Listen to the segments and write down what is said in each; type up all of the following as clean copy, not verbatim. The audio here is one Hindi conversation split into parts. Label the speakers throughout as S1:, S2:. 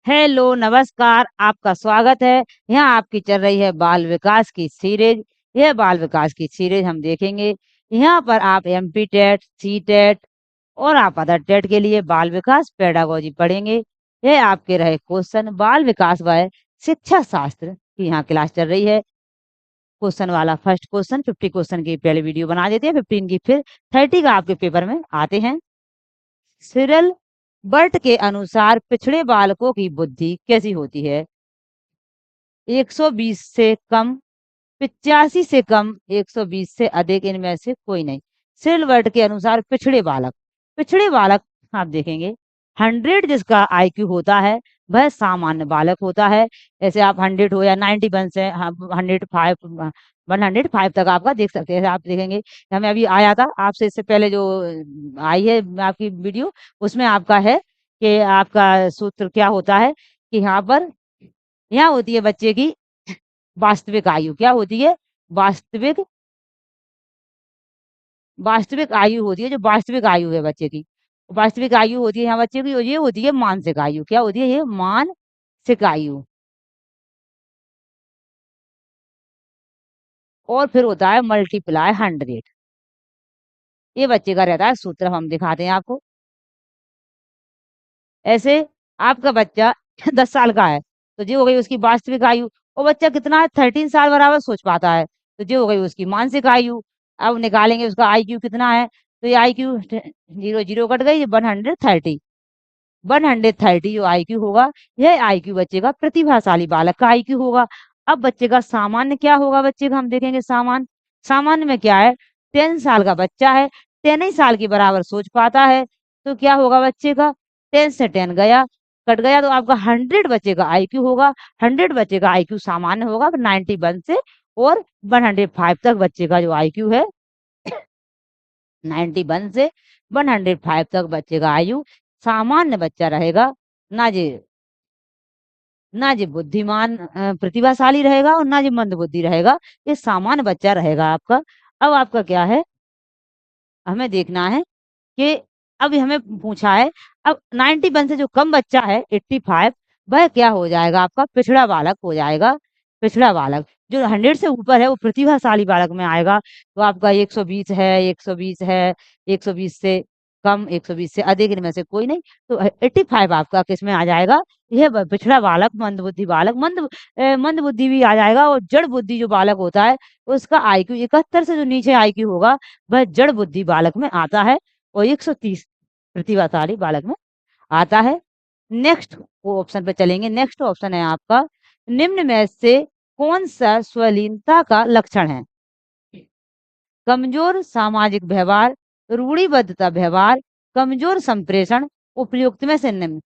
S1: हेलो, नमस्कार, आपका स्वागत है। यहाँ आपकी चल रही है बाल विकास की सीरीज। यह बाल विकास की सीरीज हम देखेंगे। यहाँ पर आप एमपी टेट, सी टेट और आप अदर टेट के लिए बाल विकास पेडागोजी पढ़ेंगे। यह आपके रहे क्वेश्चन बाल विकास व शिक्षा शास्त्र की यहाँ क्लास चल रही है। क्वेश्चन वाला फर्स्ट क्वेश्चन 50 क्वेश्चन की पहले वीडियो बना देते हैं, 15 की फिर 30 का आपके पेपर में आते हैं। सिरल बर्ट के अनुसार पिछड़े बालकों की बुद्धि कैसी होती है? 120 से कम, 85 से कम, 120 से अधिक, इनमें से कोई नहीं। सिरल बर्ट के अनुसार पिछड़े बालक आप देखेंगे 100 जिसका आईक्यू होता है वह सामान्य बालक होता है। ऐसे आप 100 हो या 91 से 105 105 तक आपका देख सकते हैं। आप देखेंगे हमें अभी आया था आपसे इससे पहले जो आई है आपकी वीडियो, उसमें आपका है कि आपका सूत्र क्या होता है कि यहाँ होती है बच्चे की वास्तविक आयु। क्या होती है? वास्तविक वास्तविक आयु होती है, जो वास्तविक आयु है बच्चे की। वास्तविक आयु होती है यहाँ बच्चे की, और ये होती है मानसिक आयु। क्या होती है? ये मानसिक आयु। और फिर होता है मल्टीप्लाई 100। ये बच्चे का रहता है सूत्र, हम दिखाते हैं आपको। ऐसे आपका बच्चा 10 साल का है तो ये हो गई उसकी वास्तविक आयु। और बच्चा कितना है? 13 साल बराबर सोच पाता है तो ये हो गई उसकी मानसिक आयु। अब निकालेंगे उसका आईक्यू कितना है, तो ये आईक्यू 0 0 कट गई, 130। 130 जो आईक्यू होगा, यह आईक्यू बच्चे का प्रतिभाशाली बालक का आईक्यू होगा। अब बच्चे का सामान्य क्या होगा? बच्चे का हम देखेंगे सामान्य। सामान्य में क्या है? 10 साल का बच्चा है, 10 ही साल के बराबर सोच पाता है तो क्या होगा बच्चे का? 10 से 10 गया, कट गया, तो आपका 100 बच्चे का आईक्यू होगा। 100 बच्चे का आईक्यू सामान्य होगा 91 से, और 105 तक बच्चे का जो आईक्यू है 91 से 105 तक बच्चे का आयु सामान्य बच्चा रहेगा। ना जी ना जी बुद्धिमान प्रतिभाशाली रहेगा और ना जी मंद बुद्धि रहेगा। ये सामान्य बच्चा रहेगा आपका। अब आपका क्या है? हमें देखना है कि अभी हमें पूछा है, अब 91 से जो कम बच्चा है 85, वह क्या हो जाएगा? आपका पिछड़ा बालक हो जाएगा। पिछड़ा बालक जो 100 से ऊपर है वो प्रतिभाशाली बालक में आएगा। तो आपका 120 है, 120 है, 120 से कम, 120 से अधिक, इनमें से कोई नहीं। तो 85 आपका किस में आ जाएगा? यह पिछड़ा बालक, मंद बुद्धि बालक। मंद बुद्धि भी आ जाएगा। और जड़ बुद्धि जो बालक होता है उसका आईक्यू 71 से जो नीचे आईक्यू होगा वह जड़ बुद्धि बालक में आता है, और 130 प्रतिभाशाली बालक में आता है। नेक्स्ट वो ऑप्शन पे चलेंगे। नेक्स्ट ऑप्शन है आपका, निम्न में से कौन सा स्वलीनता का लक्षण है? कमजोर सामाजिक व्यवहार, रूढ़िबद्धता व्यवहार, कमजोर संप्रेषण, उपयुक्त में से निम्न।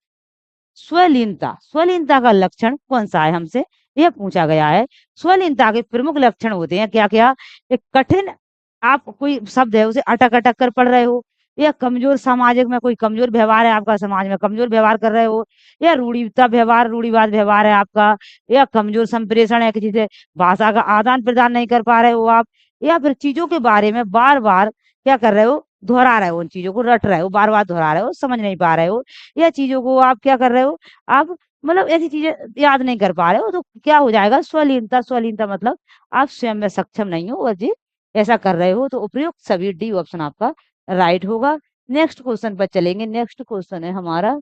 S1: स्वलीनता का लक्षण कौन सा है? हमसे यह पूछा गया है। स्वलीनता के प्रमुख लक्षण होते हैं क्या क्या? एक कठिन, आप कोई शब्द है उसे अटक अटक कर पढ़ रहे हो, या कमजोर सामाजिक में कोई कमजोर व्यवहार है आपका, समाज में कमजोर व्यवहार कर रहे हो, या रूढ़िवाद व्यवहार है आपका, या कमजोर संप्रेषण है, किसी से भाषा का आदान प्रदान नहीं कर पा रहे हो आप, या फिर चीजों के बारे में बार बार क्या कर रहे हो? दोहरा रहे हो, उन चीजों को रट रहे हो, बार बार दोहरा रहे हो, समझ नहीं पा रहे हो, या चीजों को आप क्या कर रहे हो? आप मतलब ऐसी चीजें याद नहीं कर पा रहे हो, तो क्या हो जाएगा? स्वलीनता मतलब आप स्वयं में सक्षम नहीं हो और जी ऐसा कर रहे हो, तो उपयुक्त सभी डी ऑप्शन आपका राइट होगा। नेक्स्ट क्वेश्चन पर चलेंगे। नेक्स्ट क्वेश्चन है हमारा,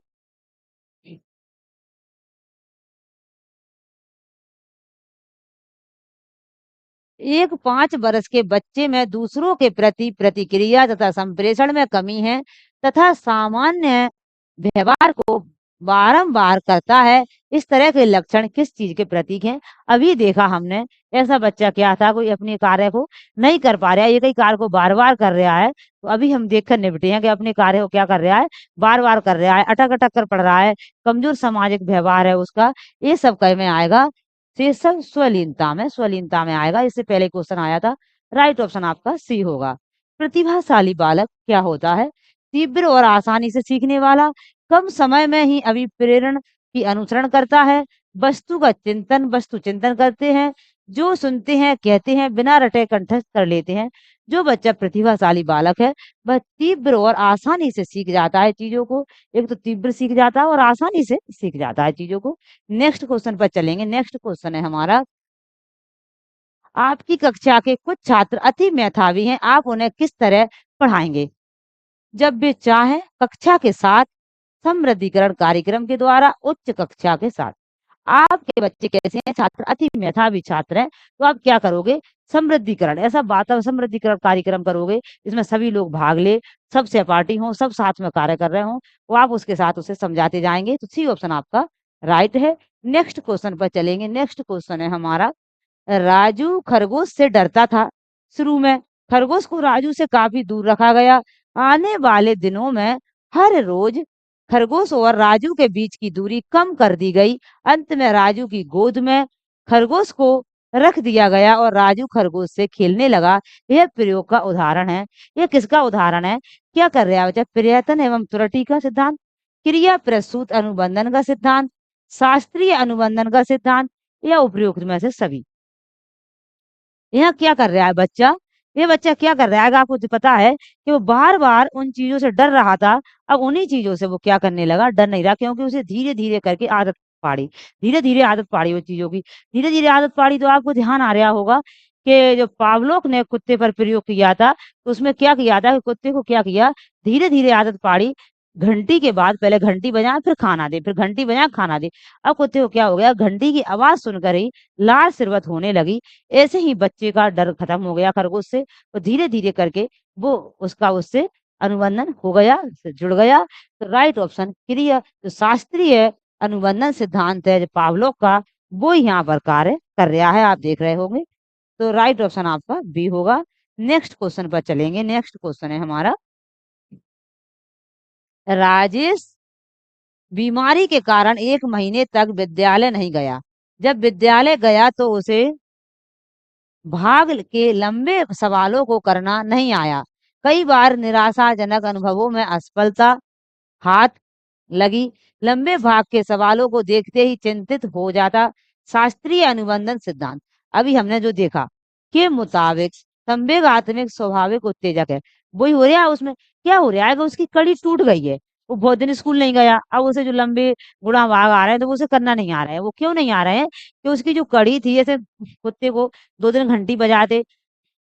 S1: एक 5 वर्ष के बच्चे में दूसरों के प्रति प्रतिक्रिया तथा संप्रेषण में कमी है तथा सामान्य व्यवहार को बारंबार करता है। इस तरह के लक्षण किस चीज के प्रतीक हैं? अभी देखा हमने, ऐसा बच्चा क्या था, कोई अपने कार्य को नहीं कर पा रहा है, एक ही कार्य को बार बार कर रहा है। तो अभी हम देखकर निपटे हैं कि अपने कार्य को क्या कर रहा है? बार बार कर रहा है, अटक अटक कर पढ़ रहा है, कमजोर सामाजिक व्यवहार है उसका। ये सब कह में आएगा शीर्षक स्वलीनता में आएगा। इससे पहले क्वेश्चन आया था, राइट ऑप्शन आपका सी होगा। प्रतिभाशाली बालक क्या होता है? तीव्र और आसानी से सीखने वाला, कम समय में ही अभिप्रेरण की अनुसरण करता है, वस्तु चिंतन करते हैं, जो सुनते हैं, कहते हैं, बिना रटे कंठस्थ कर लेते हैं। जो बच्चा प्रतिभाशाली बालक है, वह तीव्र और आसानी से सीख जाता है चीज़ों को। एक तो तीव्र सीख जाता है और आसानी से सीख जाता है चीज़ों को। नेक्स्ट क्वेश्चन पर चलेंगे। नेक्स्ट क्वेश्चन है हमारा, आपकी कक्षा के कुछ छात्र अति मेधावी हैं, आप उन्हें किस तरह पढ़ाएँगे? जब वे चाहें कक्षा के साथ, समृद्धिकरण कार्यक्रम के द्वारा, उच्च कक्षा के साथ। आपके बच्चे कैसे हैं? छात्र अति मेधावी छात्र हैं, तो आप क्या करोगे? समृद्धिकरण, ऐसा समृद्धिकरण कार्यक्रम करोगे, जिसमें सभी लोग भाग ले, सब सहपाठी हों, सब साथ में कार्य कर रहे हों, तो आप उसके साथ उसे समझाते जाएँगे, तो सी ऑप्शन आपका राइट है। नेक्स्ट क्वेश्चन पर चलेंगे। नेक्स्ट क्वेश्चन है हमारा, राजू खरगोश से डरता था। शुरू में खरगोश को राजू से काफी दूर रखा गया। आने वाले दिनों में हर रोज खरगोश और राजू के बीच की दूरी कम कर दी गई। अंत में राजू की गोद में खरगोश को रख दिया गया और राजू खरगोश से खेलने लगा। यह प्रयोग का उदाहरण है। यह किसका उदाहरण है? क्या कर रहा है बच्चा? प्रयत्न एवं त्रुटि का सिद्धांत, क्रिया प्रसूत अनुबंधन का सिद्धांत, शास्त्रीय अनुबंधन का सिद्धांत, या उपयुक्त में से सभी। यहाँ क्या कर रहा है बच्चा? ये बच्चा क्या कर रहा है? अगर आपको तो पता है कि वो बार-बार उन चीज़ों से डर रहा था, अब उन्हीं चीज़ों से वो क्या करने लगा? डर नहीं रहा, क्योंकि उसे धीरे-धीरे करके आदत पाड़ी। धीरे-धीरे आदत पाड़ी वो चीज़ों की। धीरे-धीरे आदत पाड़ी तो आपको ध्यान आ रहा होगा कि जो पावलोव ने कुत्ते पर प्रयोग किया था, तो उसमें क्या किया था कि कुत्ते को क्या किया? धीरे-धीरे आदत पाड़ी। घंटी के बाद पहले घंटी बजाए, फिर खाना दे, फिर घंटी बजाए, खाना दे। अब कुत्ते को क्या हो गया? घंटी की आवाज़ सुनकर ही लाल सिरवत होने लगी। ऐसे ही बच्चे का डर खत्म हो गया खरगोश से और धीरे-धीरे करके वो उसका उससे अनुबंधन हो गया, उससे जुड़ गया। तो राइट ऑप्शन क्रिया जो शास्त्रीय अनुबंधन सिद्धांत है जो पावलोव का, वो यहाँ पर कार्य कर रहा है, आप देख रहे होंगे। तो राइट ऑप्शन आपका बी होगा। नेक्स्ट क्वेश्चन पर चलेंगे। नेक्स्ट क्वेश्चन है हमारा, राजेश बीमारी के कारण 1 महीने तक विद्यालय नहीं गया। जब विद्यालय गया तो उसे भाग के लंबे सवालों को करना नहीं आया। कई बार निराशाजनक अनुभवों में असफलता हाथ लगी। लंबे भाग के सवालों को देखते ही चिंतित हो जाता। शास्त्रीय अनुबंधन सिद्धांत अभी हमने जो देखा के मुताबिक संवेगात्मक स्वाभाविक उत्तेजक है। वही हो रहा है उसमें। क्या हो रहा है कि उसकी कड़ी टूट गई है। वो बहुत दिन स्कूल नहीं गया। अब उसे जो लंबे गुणा भाग आ रहे हैं तो वो उसे करना नहीं आ रहा है। वो क्यों नहीं आ रहे हैं? कि उसकी जो कड़ी थी, ऐसे कुत्ते को 2 दिन घंटी बजाते,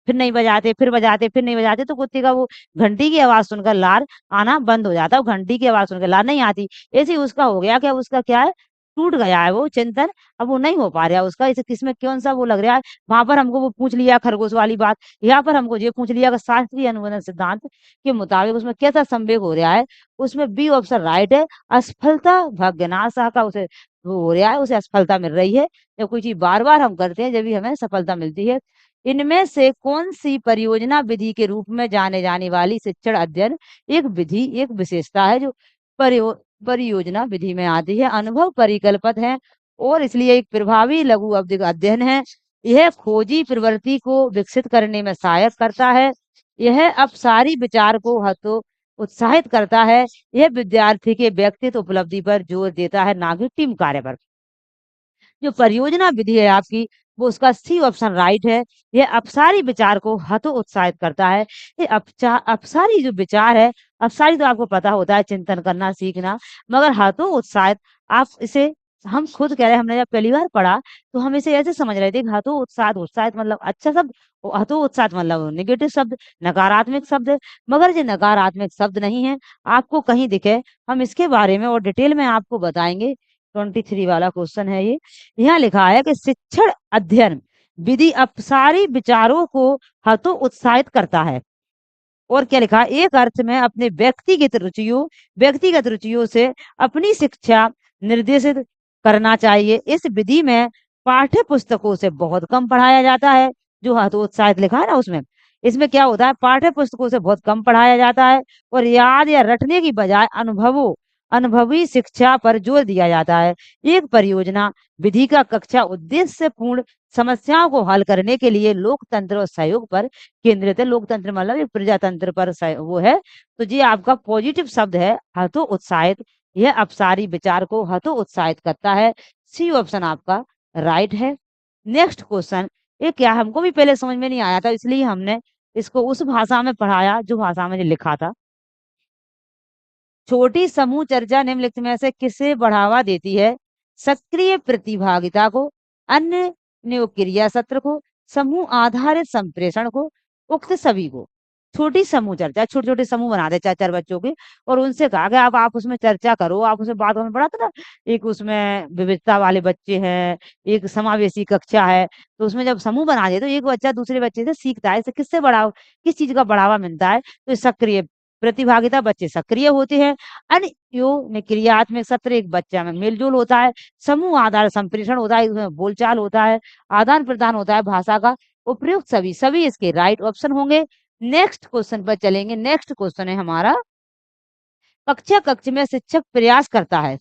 S1: फिर नहीं बजाते, फिर बजाते, फिर नहीं बजाते, तो कुत्ते का वो घंटी की आवाज़ सुनकर लार आना बंद हो जाता है। वो घंटी की आवाज़ सुनकर लार नहीं आती। ऐसे ही उसका हो गया कि अब उसका क्या है, टूट गया है वो चिंतन, अब वो नहीं हो पा रहा है उसका। इसे किसमें कौन-सा वो लग रहा है, वहाँ पर हमको वो पूछ लिया खरगोश वाली बात, यहाँ पर हमको ये पूछ लिया कि शास्त्रीय अनुबंधन सिद्धांत के मुताबिक उसमें कैसा संवेग हो रहा है, उसमें बी ऑप्शन राइट है। असफलता भाग्यनाशा का उसे वो हो रहा है, उसे असफलता मिल रही है। जब कोई चीज़ बार-बार हम करते हैं, जभी हमें सफलता मिलती है। इनमें से कौन-सी परियोजना विधि के रूप में जाने जाने वाली शिक्षण अध्ययन एक विधि, एक विशेषता है जो परियो परियोजना विधि में आती है। अनुभव परिकल्पित है और इसलिए एक प्रभावी लघु अवधि का अध्ययन है। यह खोजी प्रवृत्ति को विकसित करने में सहायक करता है। यह अपसारी विचार को हतो उत्साहित करता है। यह विद्यार्थी के व्यक्तित्व उपलब्धि पर जोर देता है, ना कि टीम कार्य पर। जो परियोजना विधि है आपकी, वो उसका सी ऑप्शन राइट है। ये अपसारी विचार को हतोत्साहित करता है। ये अपसारी जो विचार है, अपसारी तो आपको पता होता है चिंतन करना, सीखना, मगर हतोत्साहित आप इसे हम खुद कह रहे हैं, हमने जब पहली बार पढ़ा तो हम इसे ऐसे समझ रहे थे कि हतोत्साहित, उत्साहित मतलब अच्छा शब्द, हतोत्साहित मतलब नेगेटिव शब्द, नकारात्मक शब्द है, मगर ये नकारात्मक शब्द नहीं है। आपको कहीं दिखे, हम इसके बारे में और डिटेल में आपको बताएंगे। 23 वाला क्वेश्चन है ये। यहाँ लिखा है कि शिक्षण अध्ययन विधि अपसारी विचारों को हतोत्साहित करता है। और क्या लिखा है? एक अर्थ में अपने व्यक्तिगत रुचियों से अपनी शिक्षा निर्देशित करना चाहिए। इस विधि में पाठ्य पुस्तकों से बहुत कम पढ़ाया जाता है। जो हतोत्साहित लिखा है ना उसमें, इसमें क्या होता है, पाठ्य पुस्तकों से बहुत कम पढ़ाया जाता है और याद या रटने की बजाय अनुभवी शिक्षा पर जोर दिया जाता है। एक परियोजना विधि का कक्षा उद्देश्य पूर्ण समस्याओं को हल करने के लिए लोकतंत्र और सहयोग पर केंद्रित है। लोकतंत्र मतलब एक प्रजातंत्र पर वो है। तो ये आपका पॉजिटिव शब्द है हतो उत्साहित। यह अपसारी विचार को हतो उत्साहित करता है। सी ऑप्शन आपका राइट है। नेक्स्ट क्वेश्चन, ये क्या है, हमको भी पहले समझ में नहीं आया था, इसलिए हमने इसको उस भाषा में पढ़ाया जो भाषा में लिखा था। छोटी समूह चर्चा निम्नलिखित में से किसे बढ़ावा देती है? सक्रिय प्रतिभागिता को, अन्य क्रिया सत्र को, समूह आधारित संप्रेषण को, उक्त सभी को। छोटी समूह चर्चा, छोटे छोटे समूह बना दे चार चार बच्चों के, और उनसे कहा कि आप उसमें चर्चा करो, आप उसमें बात में पढ़ा था ना, एक उसमें विविधता वाले बच्चे हैं, एक समावेशी कक्षा है, तो उसमें जब समूह बना दे तो एक बच्चा दूसरे बच्चे से सीखता है, इसे किससे बढ़ावा, किस चीज का बढ़ावा मिलता है? तो सक्रिय प्रतिभागिता, बच्चे सक्रिय होते हैं। क्रियात्मक सत्र, एक बच्चा में मेलजोल होता है। समूह आधार संप्रेषण होता है, इसमें बोलचाल होता है, आदान प्रदान होता है भाषा का। उपयुक्त सभी, सभी इसके राइट ऑप्शन होंगे। नेक्स्ट क्वेश्चन पर चलेंगे। नेक्स्ट क्वेश्चन है हमारा, कक्षा कक्ष में शिक्षक प्रयास करता है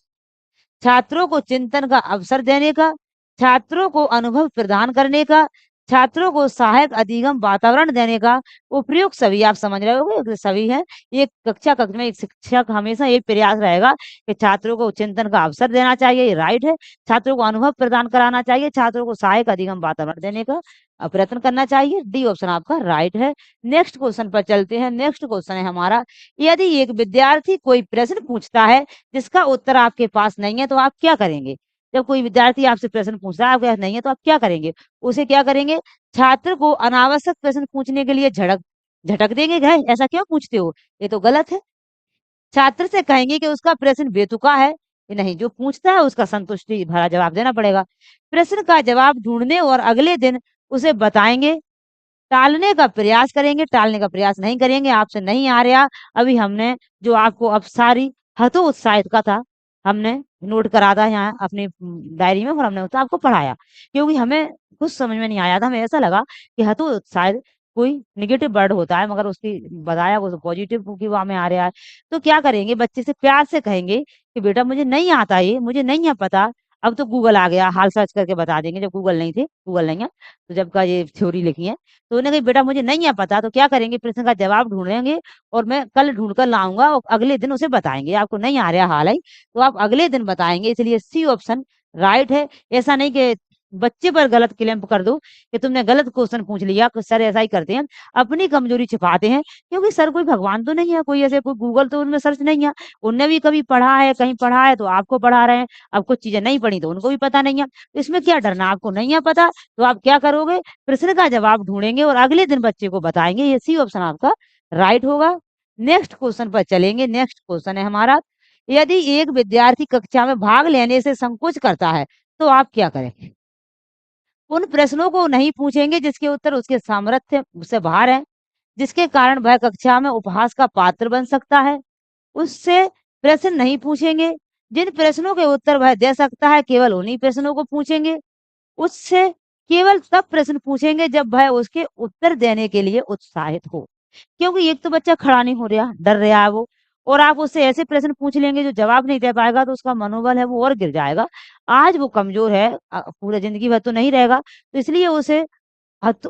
S1: छात्रों को चिंतन का अवसर देने का, छात्रों को अनुभव प्रदान करने का, छात्रों को सहायक अधिगम वातावरण देने का। उपयुक्त सभी, आप समझ रहे होंगे सभी है। एक कक्षा कक्ष में एक शिक्षक हमेशा एक प्रयास रहेगा कि छात्रों को चिंतन का अवसर देना चाहिए, ये राइट है। छात्रों को अनुभव प्रदान कराना चाहिए, छात्रों को सहायक अधिगम वातावरण देने का प्रयत्न करना चाहिए। डी ऑप्शन आपका राइट है। नेक्स्ट क्वेश्चन पर चलते हैं। नेक्स्ट क्वेश्चन है हमारा, यदि एक विद्यार्थी कोई प्रश्न पूछता है जिसका उत्तर आपके पास नहीं है तो आप क्या करेंगे? जब कोई विद्यार्थी आपसे प्रश्न पूछ रहा है, आपके पास नहीं है, तो आप क्या करेंगे? उसे क्या करेंगे? छात्र को अनावश्यक प्रश्न पूछने के लिए झटक देंगे, "है, ऐसा क्यों पूछते हो?" ये तो गलत है। छात्र से कहेंगे कि उसका प्रश्न बेतुका है, कि नहीं, जो पूछता है उसका संतुष्टि भरा जवाब देना पड़ेगा। प्रश्न का जवाब ढूंढने और अगले दिन उसे बताएंगे। टालने का प्रयास करेंगे, टालने का प्रयास नहीं करेंगे, आपसे नहीं आ रहा। अभी हमने जो आपको अपसारी हतोत्साहित का था, हमने नोट करा था यहाँ अपनी डायरी में, और हमने उसको आपको पढ़ाया, क्योंकि हमें कुछ समझ में नहीं आया था। हमें ऐसा लगा कि हतोत्साहित कोई नेगेटिव वर्ड होता है, मगर उसकी बताया वो पॉजिटिव की वो हमें आ रहा है। तो क्या करेंगे, बच्चे से प्यार से कहेंगे कि बेटा मुझे नहीं आता ये, मुझे नहीं है पता। अब तो गूगल आ गया, हाल सर्च करके बता देंगे, जब गूगल नहीं थे, गूगल नहीं है, तो जब का ये थ्योरी लिखी है। तो उन्होंने कहा बेटा मुझे नहीं है पता, तो क्या करेंगे, प्रश्न का जवाब ढूंढेंगे और मैं कल ढूंढ कर लाऊंगा और अगले दिन उसे बताएंगे। आपको नहीं आ रहा हाल ही, तो आप अगले दिन बताएंगे, इसलिए सी ऑप्शन राइट है। ऐसा नहीं कि बच्चे पर गलत क्लेम कर दो कि तुमने गलत क्वेश्चन पूछ लिया। सर ऐसा ही करते हैं, अपनी कमजोरी छिपाते हैं, क्योंकि सर कोई भगवान तो नहीं है, कोई ऐसे कोई गूगल तो उनमें सर्च नहीं है। उनने भी कभी पढ़ा है, कहीं पढ़ा है तो आपको पढ़ा रहे हैं। अब कुछ चीजें नहीं पढ़ी तो उनको भी पता नहीं है, तो इसमें क्या डरना, आपको नहीं है पता तो आप क्या करोगे, प्रश्न का जवाब ढूंढेंगे और अगले दिन बच्चे को बताएंगे। ये सी ऑप्शन आपका राइट होगा। नेक्स्ट क्वेश्चन पर चलेंगे। नेक्स्ट क्वेश्चन है हमारा, यदि एक विद्यार्थी कक्षा में भाग लेने से संकोच करता है तो आप क्या करेंगे? उन प्रश्नों को नहीं पूछेंगे जिसके उत्तर उसके सामर्थ्य से बाहर है, जिसके कारण वह कक्षा में उपहास का पात्र बन सकता है। उससे प्रश्न नहीं पूछेंगे। जिन प्रश्नों के उत्तर वह दे सकता है, केवल उन्हीं प्रश्नों को पूछेंगे। उससे केवल तब प्रश्न पूछेंगे जब वह उसके उत्तर देने के लिए उत्साहित हो। क्योंकि एक तो बच्चा खड़ा नहीं हो रहा, डर रहा है वो, और आप उससे ऐसे प्रश्न पूछ लेंगे जो जवाब नहीं दे पाएगा, तो उसका मनोबल है वो और गिर जाएगा। आज वो कमजोर है, पूरे जिंदगी भर तो नहीं रहेगा। तो इसलिए उसे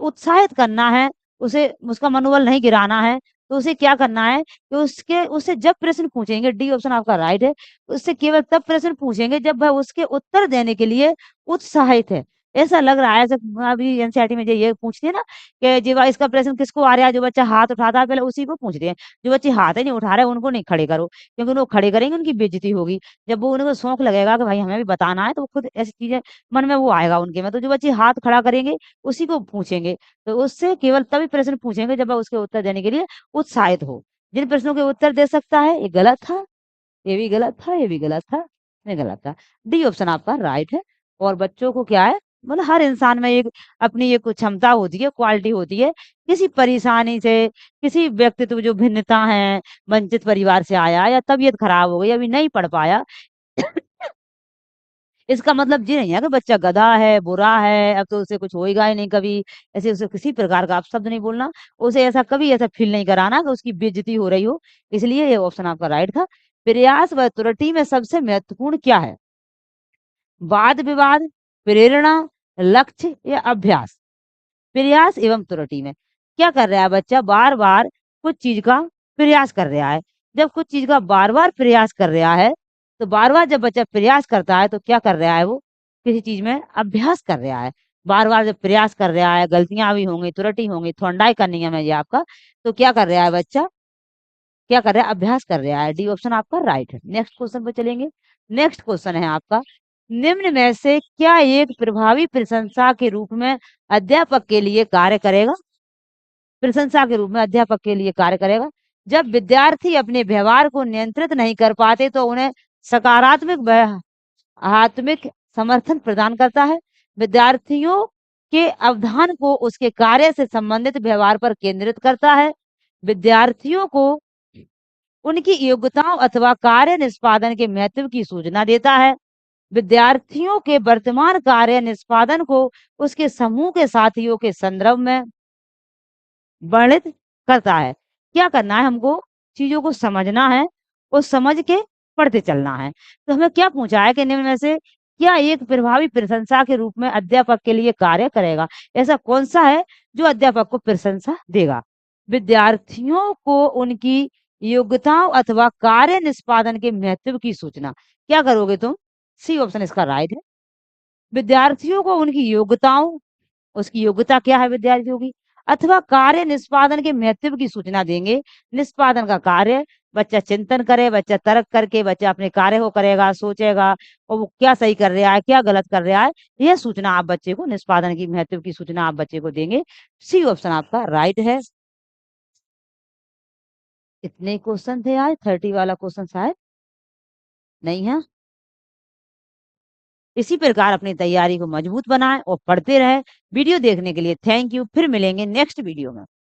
S1: उत्साहित करना है, उसे उसका मनोबल नहीं गिराना है। तो उसे क्या करना है कि उसके उससे जब प्रश्न पूछेंगे, डी ऑप्शन आपका राइट है, उससे केवल तब प्रश्न पूछेंगे जब वह उसके उत्तर देने के लिए उत्साहित है। ऐसा लग रहा है, ऐसे अभी एनसीईआरटी में जो ये पूछते हैं ना कि जी इसका प्रश्न किसको आ रहा है, जो बच्चा हाथ उठाता है पहले उसी को पूछते हैं। जो बच्चे हाथ ही नहीं उठा रहे उनको नहीं खड़े करो, क्योंकि उनको खड़े करेंगे उनकी बेइज्जती होगी। जब वो उनको शौक लगेगा कि भाई हमें भी बताना है, तो वो खुद ऐसी चीजें मन में वो आएगा उनके में। तो जो बच्चे हाथ खड़ा करेंगे उसी को पूछेंगे। तो उससे केवल तभी प्रश्न पूछेंगे जब वह उसके उत्तर देने के लिए उत्साहित हो। जिन प्रश्नों के उत्तर दे सकता है, ये गलत था, ये भी गलत था, ये भी गलत था, ये गलत था। डी ऑप्शन आपका राइट है। और बच्चों को क्या है, मतलब हर इंसान में एक अपनी एक क्षमता होती है, क्वालिटी होती है। किसी परेशानी से, किसी व्यक्तित्व जो भिन्नता है, वंचित परिवार से आया या तबीयत खराब हो गई, अभी नहीं पढ़ पाया, इसका मतलब ये नहीं है कि बच्चा गधा है, बुरा है, अब तो उसे कुछ होएगा ही नहीं कभी। ऐसे उसे किसी प्रकार का अपशब्द नहीं बोलना, उसे ऐसा कभी ऐसा फ़ील नहीं कराना कि उसकी बेइज़्ज़ती हो रही हो। इसलिए ये ऑप्शन आपका राइट था। प्रयास व त्रुटि में सबसे महत्वपूर्ण क्या है? वाद-विवाद, प्रेरणा, लक्ष्य या अभ्यास? प्रयास एवं त्रुटि में क्या कर रहा है बच्चा, बार-बार कुछ चीज़ का प्रयास कर रहा है। जब कुछ चीज़ का बार-बार प्रयास कर रहा है, तो बार-बार जब बच्चा प्रयास करता है तो क्या कर रहा है वो? किसी चीज़ में अभ्यास कर रहा है। बार-बार जब प्रयास कर रहा है, गलतियाँ भी होंगी, त्रुटि होंगी, थोड़ाई का नियम है ये आपका, तो क्या कर रहा है बच्चा? क्या कर रहा है? अभ्यास कर रहा है। डी ऑप्शन आपका राइट है। नेक्स्ट क्वेश्चन पे चलेंगे। नेक्स्ट क्वेश्चन है आपका, निम्न में से क्या एक प्रभावी प्रशंसा के रूप में अध्यापक के लिए कार्य करेगा? प्रशंसा के रूप में अध्यापक के लिए कार्य करेगा। जब विद्यार्थी अपने व्यवहार को नियंत्रित नहीं कर पाते तो उन्हें सकारात्मक आत्मिक समर्थन प्रदान करता है। विद्यार्थियों के अवधान को उसके कार्य से संबंधित व्यवहार पर केंद्रित करता है। विद्यार्थियों को उनकी योग्यताओं अथवा कार्य निष्पादन के महत्व की सूचना देता है। विद्यार्थियों के वर्तमान कार्य निष्पादन को उसके समूह के साथियों के संदर्भ में वर्णित करता है। क्या करना है हमको? चीज़ों को समझना है और समझ के पढ़ते चलना है। तो हमें क्या पूछा है कि निम्न में से क्या एक प्रभावी प्रशंसा के रूप में अध्यापक के लिए कार्य करेगा? ऐसा कौन-सा है जो अध्यापक को प्रशंसा देगा? विद्यार्थियों को उनकी योग्यताओं अथवा कार्य निष्पादन के महत्व की सूचना। क्या करोगे तुम? सी ऑप्शन इसका राइट है। विद्यार्थियों को उनकी योग्यताओं, उसकी योग्यता क्या है विद्यार्थियों की, अथवा कार्य निष्पादन के महत्व की सूचना देंगे। निष्पादन का कार्य, बच्चा चिंतन करे, बच्चा तर्क करके बच्चा अपने कार्य को करेगा, सोचेगा और वो क्या सही कर रहा है, क्या गलत कर रहा है, यह सूचना आप बच्चे को, निष्पादन की महत्व की सूचना आप बच्चे को देंगे। सी ऑप्शन आपका राइट है। इतने क्वेश्चन थे आज, 30 वाला क्वेश्चन शायद नहीं है। इसी प्रकार अपनी तैयारी को मजबूत बनाएं और पढ़ते रहें। वीडियो देखने के लिए थैंक यू। फिर मिलेंगे नेक्स्ट वीडियो में।